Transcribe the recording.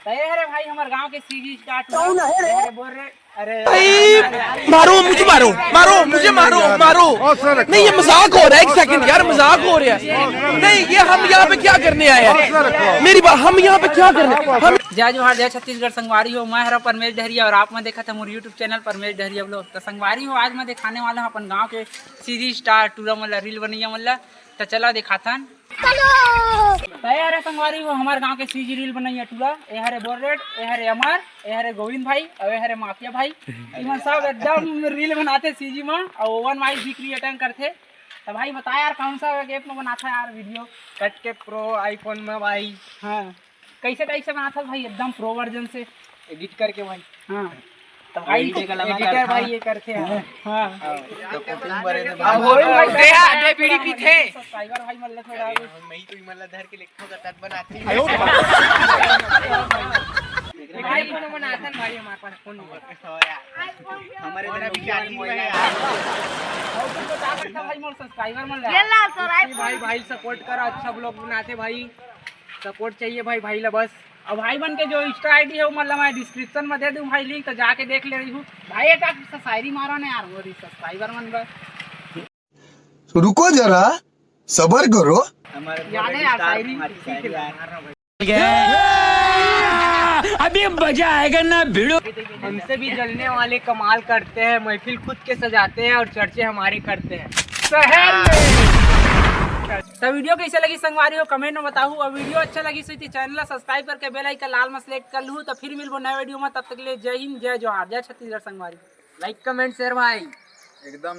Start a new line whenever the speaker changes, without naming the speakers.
अरे भाई हमारे गांव के सीजी स्टार्ट अरे बोल रहे
मारो मुझे मारो मारो मुझे मारो मारो नहीं ये मजाक हो रहा है। एक सेकंड यार मजाक हो रहा है। नहीं ये हम यहाँ पे क्या करने आए हैं मेरी बात हम यहाँ पे क्या करने हम
जय जोहार जय छत्तीसगढ़ संगवारी हो। मैं हरा परमेश डहरिया और आप मैं देखा था मोर YouTube channel Paramesh Dahariya blog. तो संगवारी हो आज मैं दिखाने वाला हूँ अपन गांव के सीजी स्टार टूरा मल्ला रील बनैया मल्ला। तो चलो दिखाथन अरे संगवारी हो हमारे गांव के सीजी रील बनैया टूरा ए हरे बोरेट ए हरे अमर ए हरे गोविंद भाई और ए हरे माफिया भाई इमन सब एकदम रील बनाते सीजी में और ओवन वाइज भी क्रिएटर करते। तो भाई बता यार कौन सा ऐप में बनाता है यार वीडियो
कट के प्रो आईफोन में भाई।
हाँ कैसे बनाता भाई एकदम प्रो वर्जन से
एडिट करके भाई।
हाँ तो भाई एडिटर भाई ये करते हैं। हाँ
तो कुकिंग बरे ने
अब होई भाई दे पीढ़ी पीछे
सब्सक्राइबर भाई मतलब थोड़ा मैं तो मतलब धर के लिखो का तट बनाती है
भाई फोन बनाता भाई हमारे पास फोन
हमारे तरह भी चार्जिंग में है
और तुम बता सकता भाई मोर सब्सक्राइबर मिल रहा है
भाई भाई सपोर्ट करो अच्छा ब्लॉग बनाते भाई सपोर्ट चाहिए भाई भाई ला बस।
और भाई बन के जो इंस्टा आईडी है वो मतलब मैं डिस्क्रिप्शन में दे दूं भाई लिंक तो जाके देख ले रही हूँ भाई। एक शायरी मारो ना यार वो सब्सक्राइबर मन बस
रुको जरा सबर करो।
हमारे
याद है यार शायरी
अभी मजा आएगा ना भिड़ो।
हमसे भी जलने वाले कमाल करते हैं महफिल खुद के सजाते हैं और चर्चे हमारे करते हैं
शहर में। तो वीडियो कैसे लगी संगवारी हो कमेंट में बताओ और वीडियो अच्छा लगी तो चैनल सब्सक्राइब करके बेल आइकन लाल में सेलेक्ट कर लूँ। तो फिर मिलबो नए वीडियो में तब तक के लिए जय हिंद जय जोहार जय छत्तीसगढ़ संगवारी।
लाइक कमेंट शेयर भाई एकदम।